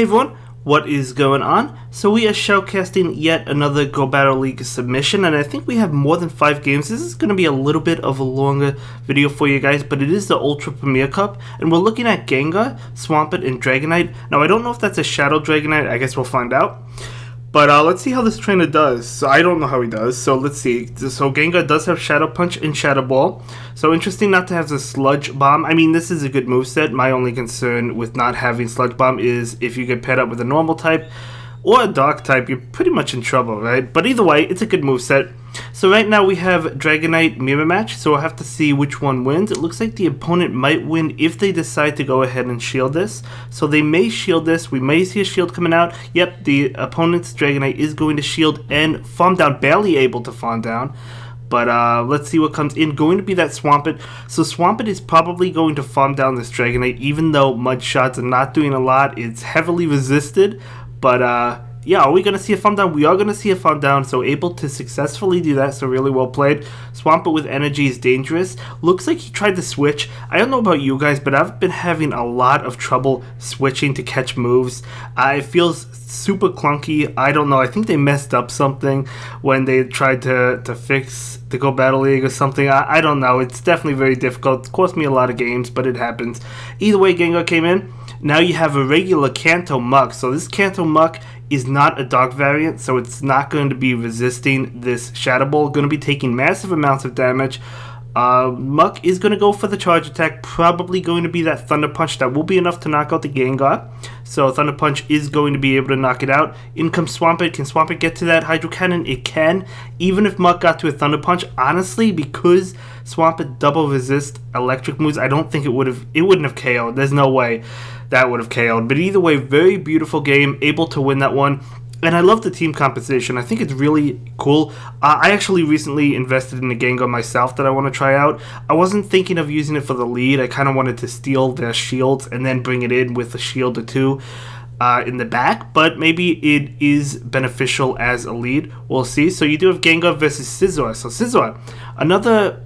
Hey everyone, what is going on? So we are showcasting yet another Go Battle League submission, and I think we have more than 5 games. This is going to be a little bit of a longer video for you guys, but it is the Ultra Premier Cup, and we're looking at Gengar, Swampert, and Dragonite. Now I don't know if that's a Shadow Dragonite, I guess we'll find out. But let's see how this trainer does. So I don't know how he does, so let's see. So Gengar does have Shadow Punch and Shadow Ball. So interesting not to have the Sludge Bomb. I mean, this is a good moveset. My only concern with not having Sludge Bomb is if you get paired up with a normal type or a dark type, you're pretty much in trouble, right? But either way, it's a good moveset. So right now we have Dragonite Mirror Match, so we'll have to see which one wins. It looks like the opponent might win if they decide to go ahead and shield this. So they may shield this. We may see a shield coming out. Yep, the opponent's Dragonite is going to shield and farm down, barely able to farm down. But let's see what comes in. Going to be that Swampert. So Swampert is probably going to farm down this Dragonite, even though Mud Shots are not doing a lot. It's heavily resisted, but yeah, are we going to see a farm down? We are going to see a farm down, so able to successfully do that, so really well played. Swampert with energy is dangerous. Looks like he tried to switch. I don't know about you guys, but I've been having a lot of trouble switching to catch moves. It feels super clunky. I don't know. I think they messed up something when they tried to fix the Go Battle League or something. I don't know. It's definitely very difficult. It cost me a lot of games, but it happens. Either way, Gengar came in. Now you have a regular Kanto Muck. So this Kanto Muck is not a dark variant, so it's not going to be resisting this Shadow Ball. Going to be taking massive amounts of damage. Muck is going to go for the charge attack, probably going to be that Thunder Punch. That will be enough to knock out the Gengar. So Thunder Punch is going to be able to knock it out. In comes Swampert. Can Swampert get to that Hydro Cannon? It can. Even if Muck got to a Thunder Punch, honestly, because Swampert double resist electric moves, I don't think it wouldn't have KO'd. There's no way that would have KO'd. But either way, very beautiful game, able to win that one. And I love the team composition. I think it's really cool. I actually recently invested in a Gengar myself that I want to try out. I wasn't thinking of using it for the lead. I kind of wanted to steal their shields and then bring it in with a shield or two in the back. But maybe it is beneficial as a lead. We'll see. So you do have Gengar versus Scizor. So Scizor, another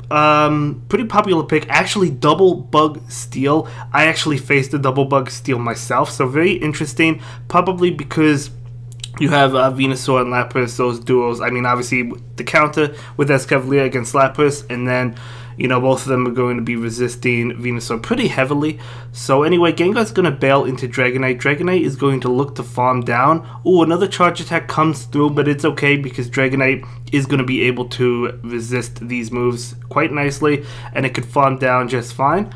pretty popular pick. Actually, Double Bug Steel. I actually faced a Double Bug Steel myself. So very interesting. Probably because you have Venusaur and Lapras, those duos. I mean, obviously, the counter with Escavalier against Lapras, and then, you know, both of them are going to be resisting Venusaur pretty heavily. So anyway, Gengar's going to bail into Dragonite. Dragonite is going to look to farm down. Ooh, another charge attack comes through, but it's okay because Dragonite is going to be able to resist these moves quite nicely, and it could farm down just fine.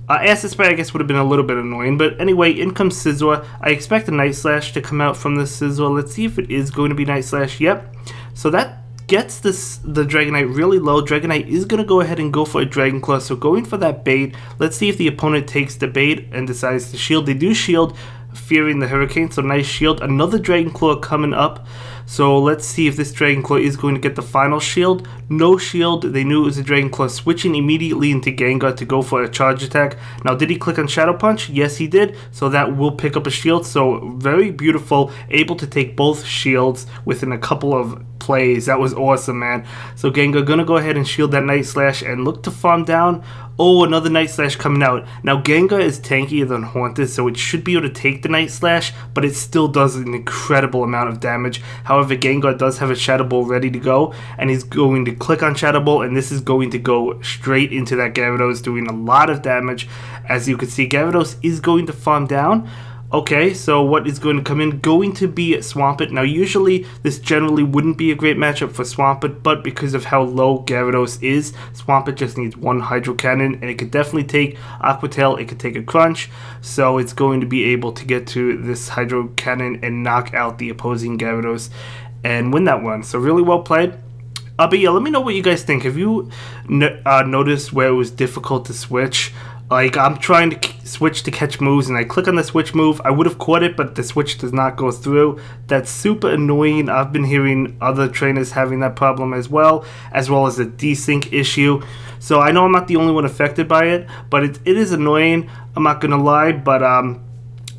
Acid Spray, I guess, would have been a little bit annoying, but anyway, in comes Scizor. I expect a Night Slash to come out from the Scizor. Let's see if it is going to be Night Slash. Yep. So that gets the Dragonite really low. Dragonite is going to go ahead and go for a Dragon Claw, so going for that bait. Let's see if the opponent takes the bait and decides to shield. They do shield, fearing the Hurricane, so nice shield. Another Dragon Claw coming up. So let's see if this Dragon Claw is going to get the final shield. No shield. They knew it was a Dragon Claw. Switching immediately into Gengar to go for a charge attack. Now, did he click on Shadow Punch? Yes, he did. So that will pick up a shield. So very beautiful. Able to take both shields within a couple of plays. That was awesome, man. So Gengar gonna go ahead and shield that Night Slash and look to farm down. Oh, another Night Slash coming out. Now Gengar is tankier than Haunted, so it should be able to take the Night Slash, but it still does an incredible amount of damage. However, Gengar does have a Shadow Ball ready to go, and he's going to click on Shadow Ball, and this is going to go straight into that Gyarados, doing a lot of damage. As you can see, Gyarados is going to farm down. Okay, so what is going to come in? Going to be Swampert. Now, usually, this generally wouldn't be a great matchup for Swampert, but because of how low Gyarados is, Swampert just needs one Hydro Cannon, and it could definitely take Aqua Tail, it could take a Crunch, so it's going to be able to get to this Hydro Cannon and knock out the opposing Gyarados and win that one. So really well played. But yeah, let me know what you guys think. Have you noticed where it was difficult to switch? Like, I'm trying to switch to catch moves, and I click on the switch move. I would have caught it, but the switch does not go through. That's super annoying. I've been hearing other trainers having that problem as well as a desync issue. So I know I'm not the only one affected by it, but it is annoying. I'm not going to lie, but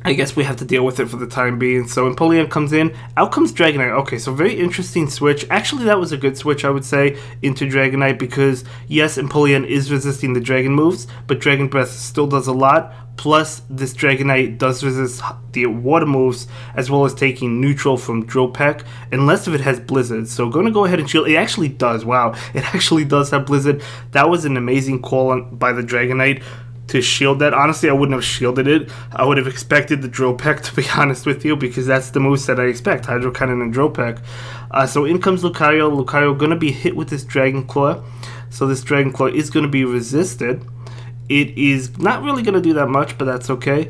I guess we have to deal with it for the time being. So Empoleon comes in. Out comes Dragonite. Okay, so very interesting switch. Actually, that was a good switch, I would say, into Dragonite because, yes, Empoleon is resisting the Dragon moves, but Dragon Breath still does a lot. Plus, this Dragonite does resist the water moves, as well as taking neutral from Drill Peck, unless if it has Blizzard. So going to go ahead and shield. It actually does. Wow, it actually does have Blizzard. That was an amazing call by the Dragonite to shield that. Honestly, I wouldn't have shielded it. I would have expected the Drill Peck, to be honest with you, because that's the moveset I expect, Hydro Cannon and Drill Peck. So in comes Lucario. Lucario going to be hit with this Dragon Claw. So this Dragon Claw is going to be resisted. It is not really going to do that much, but that's okay.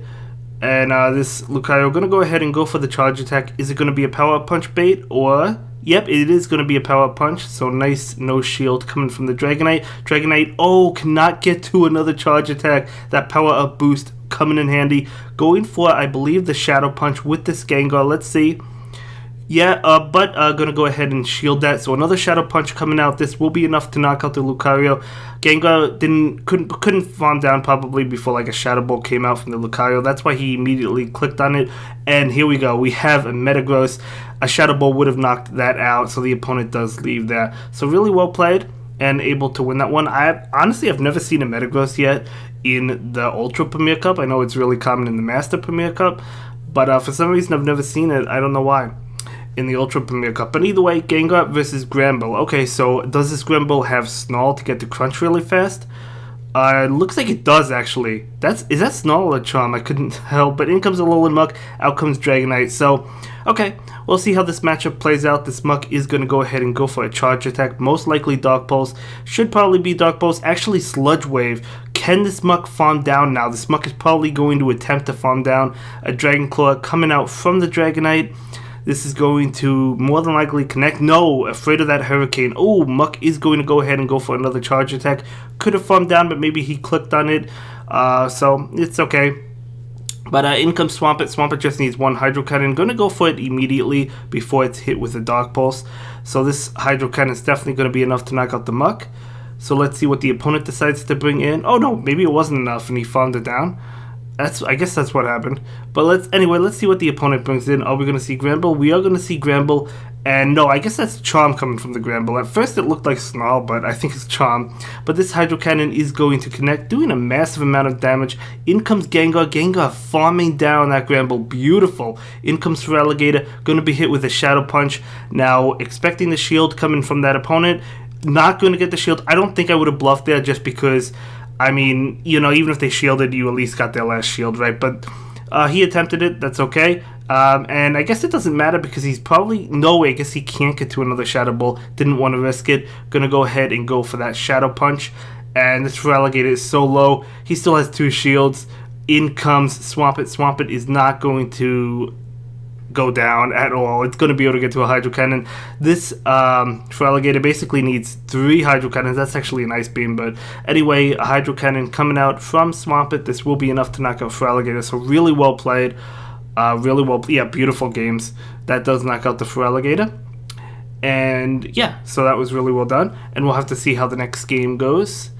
And this Lucario going to go ahead and go for the charge attack. Is it going to be a power punch bait or... Yep, it is going to be a power punch. So nice no shield coming from the Dragonite. Dragonite, oh, cannot get to another charge attack. That power up boost coming in handy. Going for, I believe, the Shadow Punch with this Gengar. Let's see. Yeah, but gonna go ahead and shield that. So another Shadow Punch coming out. This will be enough to knock out the Lucario. Gengar couldn't farm down probably before like a Shadow Ball came out from the Lucario. That's why he immediately clicked on it. And here we go. We have a Metagross. A Shadow Ball would have knocked that out, so the opponent does leave there. So really well played and able to win that one. Honestly, I've never seen a Metagross yet in the Ultra Premier Cup. I know it's really common in the Master Premier Cup, but for some reason I've never seen it. I don't know why. In the Ultra Premier Cup. But either way, Gengar versus Granbull. Okay, so does this Granbull have Snarl to get to Crunch really fast? Looks like it does, actually. Is that Snarl or Charm? I couldn't tell. But in comes Alolan Muck, out comes Dragonite. So, okay, we'll see how this matchup plays out. This Muck is going to go ahead and go for a charge attack. Most likely Dark Pulse. Should probably be Dark Pulse. Actually, Sludge Wave. Can this Muck farm down now? This Muck is probably going to attempt to farm down a Dragon Claw coming out from the Dragonite. This is going to more than likely connect. No, afraid of that Hurricane. Oh, Muck is going to go ahead and go for another charge attack. Could have farmed down, but maybe he clicked on it. So it's okay. But in comes Swampert. Swampert just needs one Hydro Cannon. Going to go for it immediately before it's hit with a Dark Pulse. So this Hydro Cannon is definitely going to be enough to knock out the Muck. So let's see what the opponent decides to bring in. Oh no, maybe it wasn't enough and he farmed it down. I guess that's what happened. But let's see what the opponent brings in. Are we going to see Granbull? We are going to see Granbull. And no, I guess that's Charm coming from the Granbull. At first it looked like Snarl, but I think it's Charm. But this Hydro Cannon is going to connect, doing a massive amount of damage. In comes Gengar. Gengar farming down that Granbull. Beautiful. In comes Feraligatr. Going to be hit with a Shadow Punch. Now, expecting the shield coming from that opponent. Not going to get the shield. I don't think I would have bluffed there just because... I mean, you know, even if they shielded, you at least got their last shield, right? But he attempted it. That's okay. And I guess it doesn't matter because he's probably... No way. I guess he can't get to another Shadow Ball. Didn't want to risk it. Gonna go ahead and go for that Shadow Punch. And this Feraligatr is so low. He still has 2 shields. In comes Swampert. Swampert is not going to go down at all. It's going to be able to get to a Hydro Cannon. This Feraligatr basically needs 3 Hydro Cannons. That's actually an Ice Beam, but anyway, a Hydro Cannon coming out from Swampert. This will be enough to knock out Feraligatr, so really well played. Beautiful games. That does knock out the Feraligatr. And yeah, so that was really well done, and we'll have to see how the next game goes.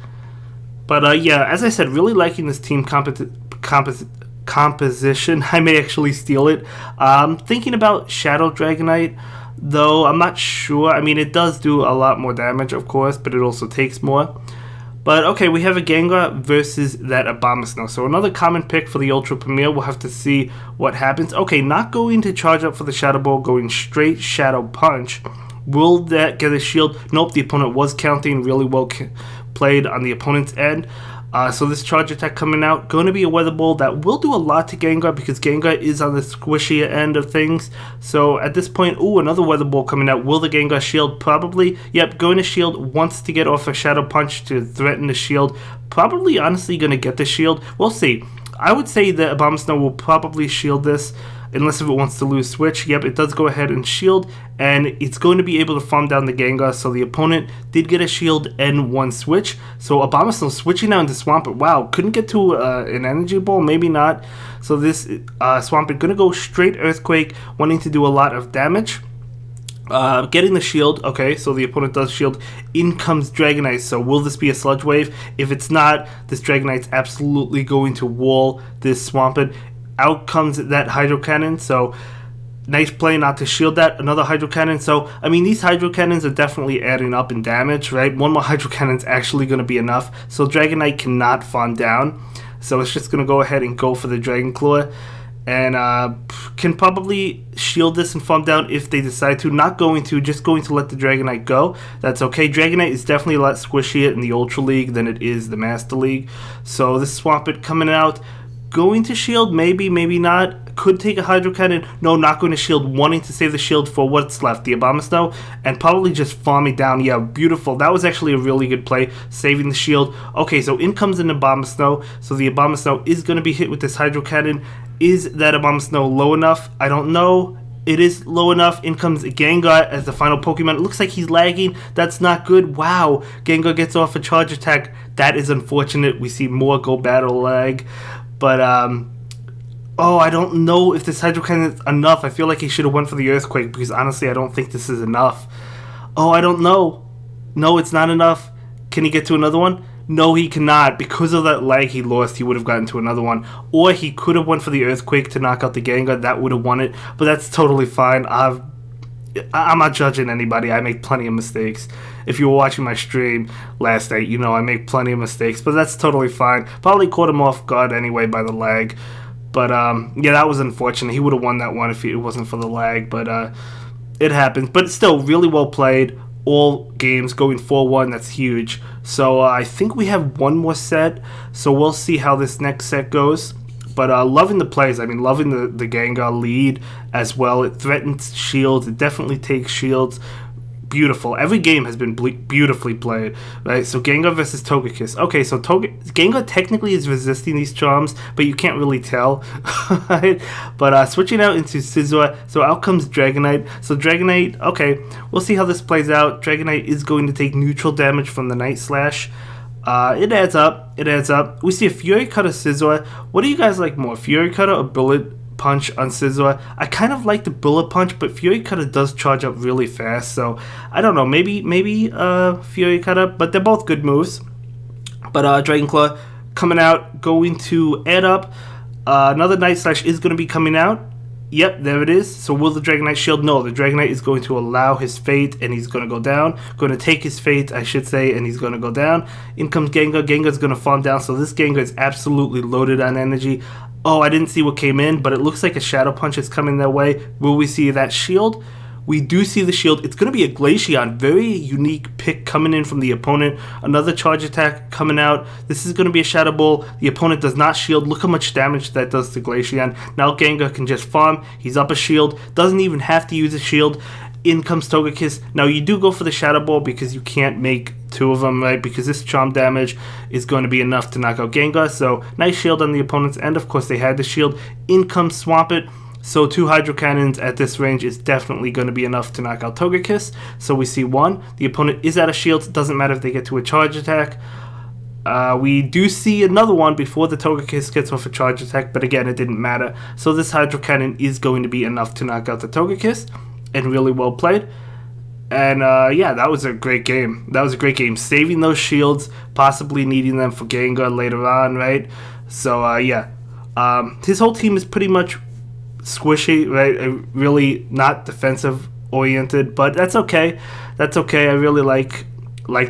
But yeah, as I said, really liking this team composition. I may actually steal it. Thinking about Shadow Dragonite, though I'm not sure. I mean, it does do a lot more damage, of course, but it also takes more. But okay, we have a Gengar versus that Abomasnow. So another common pick for the Ultra Premier. We'll have to see what happens. Okay, not going to charge up for the Shadow Ball, going straight Shadow Punch. Will that get a shield? Nope, the opponent was counting. Really well played on the opponent's end. So this charge attack coming out, going to be a Weather Ball that will do a lot to Gengar because Gengar is on the squishier end of things. So at this point, ooh, another Weather Ball coming out. Will the Gengar shield? Probably. Yep, going to shield, wants to get off a Shadow Punch to threaten the shield. Probably, honestly, going to get the shield. We'll see. I would say that Abomasnow will probably shield this. Unless if it wants to lose switch. Yep, it does go ahead and shield, and it's going to be able to farm down the Gengar, so the opponent did get a shield and 1 switch. So Abomasnow switching now into Swampert. Wow, couldn't get to an Energy Ball, maybe not. So this Swampert going to go straight Earthquake, wanting to do a lot of damage. Getting the shield. Okay, so the opponent does shield. In comes Dragonite. So will this be a Sludge Wave? If it's not, this Dragonite's absolutely going to wall this Swampert. Out comes that Hydro Cannon, so nice play not to shield that. Another Hydro Cannon. So, I mean, these Hydro Cannons are definitely adding up in damage, right? 1 more Hydro Cannon's actually going to be enough. So Dragonite cannot farm down. So it's just going to go ahead and go for the Dragon Claw. And can probably shield this and farm down if they decide to. Not going to, just going to let the Dragonite go. That's okay. Dragonite is definitely a lot squishier in the Ultra League than it is the Master League. So this Swampert coming out. Going to shield, maybe, maybe not. Could take a Hydro Cannon. No, not going to shield. Wanting to save the shield for what's left, the Abomasnow. And probably just farming down. Yeah, beautiful. That was actually a really good play. Saving the shield. Okay, so in comes an Abomasnow. So the Abomasnow is going to be hit with this Hydro Cannon. Is that Abomasnow low enough? I don't know. It is low enough. In comes Gengar as the final Pokemon. It looks like he's lagging. That's not good. Wow. Gengar gets off a charge attack. That is unfortunate. We see more Go Battle lag. But, oh, I don't know if this Hydro Cannon is enough. I feel like he should have went for the Earthquake because, honestly, I don't think this is enough. Oh, I don't know. No, it's not enough. Can he get to another one? No, he cannot. Because of that lag he lost, he would have gotten to another one. Or he could have went for the Earthquake to knock out the Gengar. That would have won it. But that's totally fine. I'm not judging anybody. I make plenty of mistakes. If you were watching my stream last night, you know I make plenty of mistakes. But that's totally fine. Probably caught him off guard anyway by the lag. But, yeah, that was unfortunate. He would have won that one if it wasn't for the lag. But it happens. But still, really well played. All games going 4-1, that's huge. So I think we have one more set, so we'll see how this next set goes. But loving the plays. I mean, loving the Gengar lead as well. It threatens shields. It definitely takes shields. Beautiful. Every game has been beautifully played, right? So Gengar versus Togekiss. Okay, so Gengar technically is resisting these charms, but you can't really tell, right? But switching out into Scizor, so out comes Dragonite. So Dragonite, okay, we'll see how this plays out. Dragonite is going to take neutral damage from the Night Slash. It adds up. It adds up. We see a Fury Cutter Scizor. What do you guys like more, Fury Cutter or Bullet Punch on Scizor? I kind of like the Bullet Punch, but Fury Cutter does charge up really fast, so I don't know, maybe Fury Cutter, but they're both good moves. But Dragon Claw coming out, going to add up. Another Night Slash is going to be coming out. Yep, there it is. So will the Dragonite shield? No, the Dragonite is going to allow his fate, and he's going to go down. Going to take his fate, I should say, and he's going to go down. In comes Gengar. Gengar's going to farm down, so this Gengar is absolutely loaded on energy. Oh, I didn't see what came in, but it looks like a Shadow Punch is coming their way. Will we see that shield? We do see the shield. It's going to be a Glaceon. Very unique pick coming in from the opponent. Another charge attack coming out. This is going to be a Shadow Ball. The opponent does not shield. Look how much damage that does to Glaceon. Now Gengar can just farm. He's up a shield. Doesn't even have to use a shield. In comes Togekiss. Now you do go for the Shadow Ball because you can't make two of them, right? Because this charm damage is going to be enough to knock out Gengar. So nice shield on the opponent's end. Of course they had the shield. In comes Swampert. So 2 Hydro Cannons at this range is definitely going to be enough to knock out Togekiss. So we see one. The opponent is out of shields. It doesn't matter if they get to a charge attack. We do see another one before the Togekiss gets off a charge attack, but again, it didn't matter. So this Hydro Cannon is going to be enough to knock out the Togekiss, and really well played. And yeah, that was a great game. That was a great game. Saving those shields, possibly needing them for Gengar later on, right? So yeah, his whole team is pretty much squishy, right? Really not defensive oriented, but that's okay. That's okay. I really like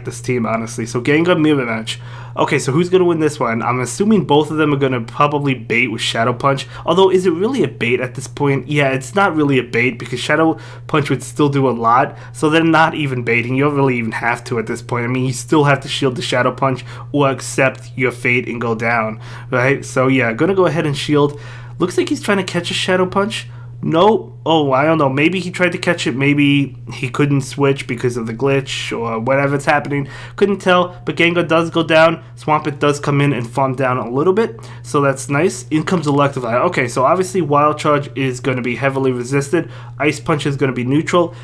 this team, honestly. So Gengar mirror match. Okay, so who's gonna win this one? I'm assuming both of them are gonna probably bait with Shadow Punch. Although, is it really a bait at this point? Yeah, it's not really a bait because Shadow Punch would still do a lot. So they're not even baiting. You don't really even have to at this point. I mean, you still have to shield the Shadow Punch or accept your fate and go down, right? So yeah, gonna go ahead and shield. Looks like he's trying to catch a Shadow Punch. No. Oh, I don't know. Maybe he tried to catch it. Maybe he couldn't switch because of the glitch or whatever's happening. Couldn't tell. But Gengar does go down. Swampert does come in and farm down a little bit. So that's nice. In comes Electivire. Okay, so obviously Wild Charge is going to be heavily resisted. Ice Punch is going to be neutral.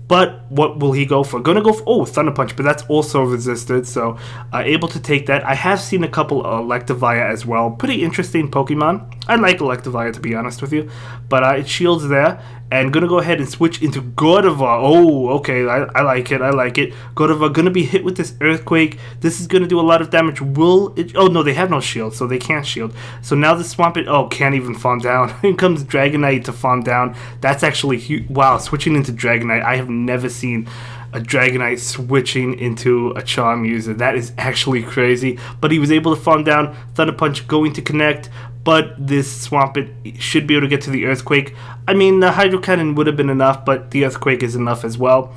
But what will he go for? Going to go for, oh, Thunder Punch, but that's also resisted, so able to take that. I have seen a couple of Electivire as well. Pretty interesting Pokemon. I like Electivire, to be honest with you, but it shields there. And going to go ahead and switch into Gardevoir. Oh, okay, I like it, I like it. Gardevoir going to be hit with this Earthquake. This is going to do a lot of damage. Will it? Oh, no, they have no shield, so they can't shield. So now the Swampert, oh, can't even farm down. In comes Dragonite to farm down. That's actually huge. Wow, switching into Dragonite. I have never seen a Dragonite switching into a Charm user. That is actually crazy. But he was able to farm down. Thunder Punch going to connect, but this Swampert should be able to get to the Earthquake. I mean, the Hydro Cannon would have been enough, but the Earthquake is enough as well.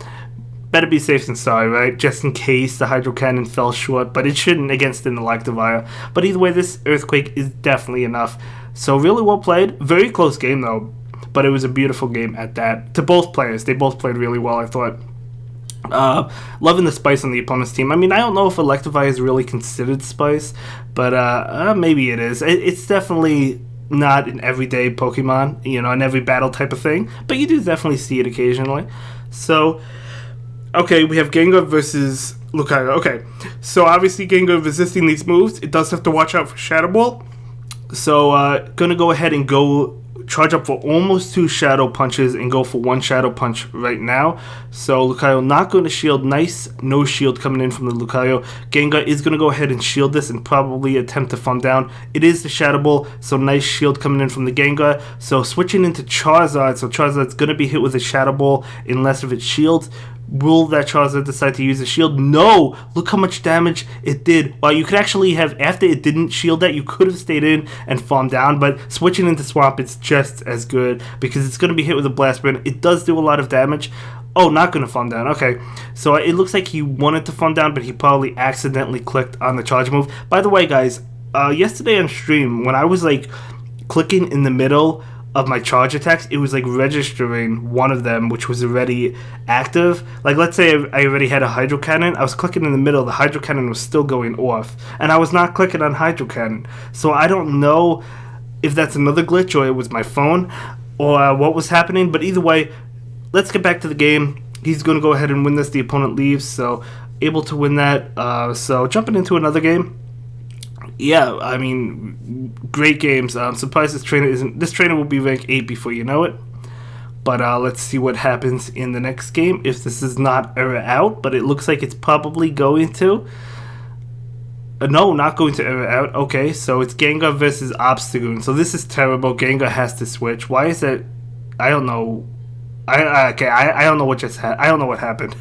Better be safe than sorry, right? Just in case the Hydro Cannon fell short, but it shouldn't against an Electivire. But either way, this Earthquake is definitely enough. So really well played. Very close game, though. But it was a beautiful game at that. To both players. They both played really well, I thought. Loving the spice on the opponent's team. I mean, I don't know if Electivire is really considered spice, but maybe it is. It's definitely not an everyday Pokemon, you know, an every battle type of thing, but you do definitely see it occasionally. So, okay, we have Gengar versus Lucario. Okay, so obviously Gengar resisting these moves. It does have to watch out for Shadow Ball. So, gonna go ahead and go charge up for almost 2 Shadow Punches and go for 1 Shadow Punch right now. So Lucario not going to shield. Nice no shield coming in from the Lucario. Gengar is going to go ahead and shield this and probably attempt to farm down. It is the Shadow Ball, so nice shield coming in from the Gengar. So switching into Charizard. So Charizard's going to be hit with a Shadow Ball unless if it shields. Will that Charizard decide to use a shield? No! Look how much damage it did. Well, you could actually have, after it didn't shield that, you could have stayed in and farmed down, but switching into Swamp, it's just as good because it's going to be hit with a Blast Burn. It does do a lot of damage. Oh, not going to farm down. Okay. So it looks like he wanted to farm down, but he probably accidentally clicked on the charge move. By the way, guys, yesterday on stream, when I was like clicking in the middle of my charge attacks, it was like registering one of them, which was already active. Like, let's say I already had a Hydro Cannon. I was clicking in the middle, the Hydro Cannon was still going off, and I was not clicking on Hydro Cannon. So I don't know if that's another glitch or it was my phone or what was happening, but either way, let's get back to the game. He's going to go ahead and win this. The opponent leaves, so able to win that. So jumping into another game. Yeah, I mean, great games. I'm surprised this trainer isn't. This trainer will be rank 8 before you know it. But let's see what happens in the next game. If this is not error out, but it looks like it's probably going to. No, not going to error out. Okay, so it's Gengar versus Obstagoon. So this is terrible. Gengar has to switch. Why is that? I don't know. I don't know what just I don't know what happened.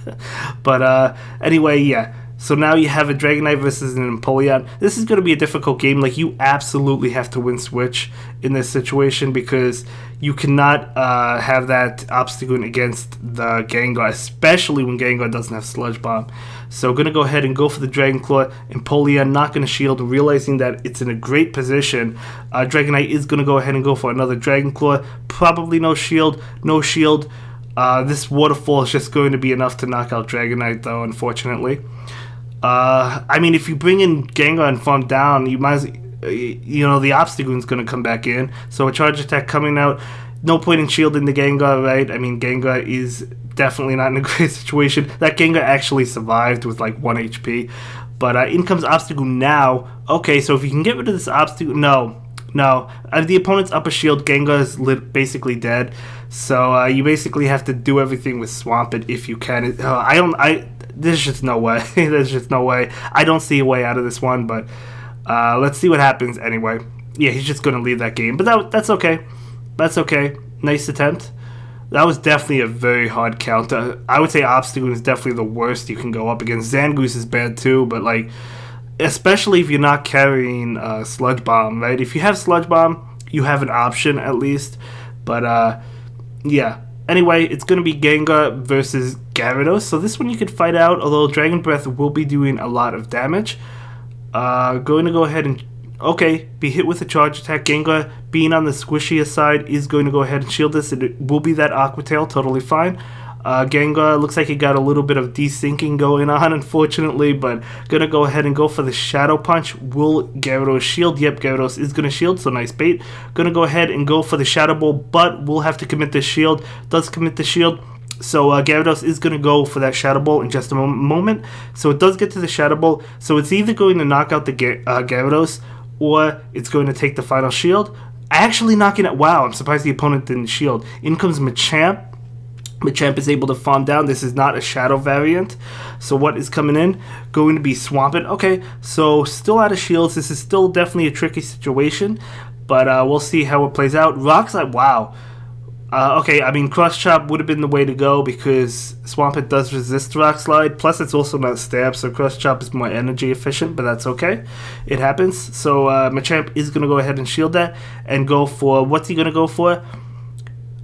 But anyway, yeah. So now you have a Dragonite versus an Empoleon. This is going to be a difficult game. Like, you absolutely have to win Switch in this situation because you cannot have that Obstagoon against the Gengar, especially when Gengar doesn't have Sludge Bomb. So going to go ahead and go for the Dragon Claw. Empoleon not going to shield, realizing that it's in a great position. Dragonite is going to go ahead and go for another Dragon Claw. Probably no shield. No shield. This Waterfall is just going to be enough to knock out Dragonite, though, unfortunately. I mean, if you bring in Gengar and farm down, you might, you know, the Obstagoon's going to come back in. So a charge attack coming out. No point in shielding the Gengar, right? I mean, Gengar is definitely not in a great situation. That Gengar actually survived with like 1 HP. But in comes Obstagoon now. Okay, so if you can get rid of this Obstagoon, no. The opponent's up a shield. Gengar is basically dead. So you basically have to do everything with Swampert if you can. There's just no way. There's just no way. I don't see a way out of this one, but let's see what happens anyway. Yeah, he's just going to leave that game. But that's okay. That's okay. Nice attempt. That was definitely a very hard counter. I would say Obstagoon is definitely the worst you can go up against. Zangoose is bad too, but like, especially if you're not carrying Sludge Bomb, right? If you have Sludge Bomb, you have an option at least. But yeah. Anyway, it's going to be Gengar versus Gyarados. So this one you could fight out, although Dragon Breath will be doing a lot of damage. Going to go ahead and, okay, be hit with a charge attack. Gengar, being on the squishier side, is going to go ahead and shield this. It will be that Aqua Tail, totally fine. Gengar looks like he got a little bit of desyncing going on, unfortunately, but gonna go ahead and go for the Shadow Punch. Will Gyarados shield? Yep, Gyarados is gonna shield, so nice bait. Gonna go ahead and go for the Shadow Ball, but will have to commit the shield. Does commit the shield. So Gyarados is going to go for that Shadow Ball in just a moment. So it does get to the Shadow Ball. So it's either going to knock out the Gyarados or it's going to take the final shield. Actually knocking it. Wow, I'm surprised the opponent didn't shield. In comes Machamp. Machamp is able to farm down. This is not a Shadow variant. So what is coming in? Going to be Swampert. Okay, so still out of shields. This is still definitely a tricky situation. But we'll see how it plays out. Rock Slide. Wow. Okay, I mean, Cross Chop would have been the way to go because Swampert does resist Rock Slide. Plus, it's also not stab, so Cross Chop is more energy efficient, but that's okay. It happens. So Machamp is going to go ahead and shield that and go for... What's he going to go for?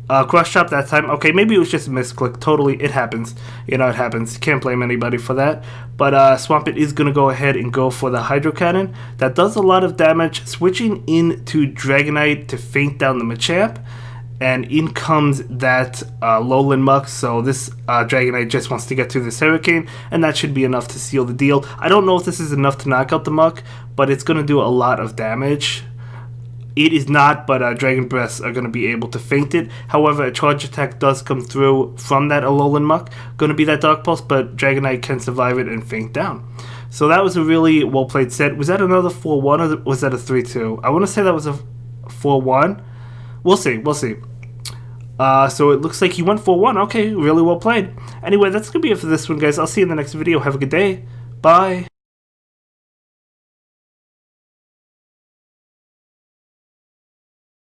Cross Chop that time. Okay, maybe it was just a misclick. Totally, it happens. You know, it happens. Can't blame anybody for that. But Swampert is going to go ahead and go for the Hydro Cannon. That does a lot of damage. Switching into Dragonite to feint down the Machamp. And in comes that Lowland Muck, so this Dragonite just wants to get through this Hurricane, and that should be enough to seal the deal. I don't know if this is enough to knock out the Muck, but it's going to do a lot of damage. It is not, but Dragon Breaths are going to be able to feint it. However, a Charge Attack does come through from that Alolan Muck. Going to be that Dark Pulse, but Dragonite can survive it and feint down. So that was a really well-played set. Was that another 4-1, or was that a 3-2? I want to say that was a 4-1. We'll see, we'll see. So it looks like he went 4-1. Okay, really well played. Anyway, that's going to be it for this one, guys. I'll see you in the next video. Have a good day. Bye.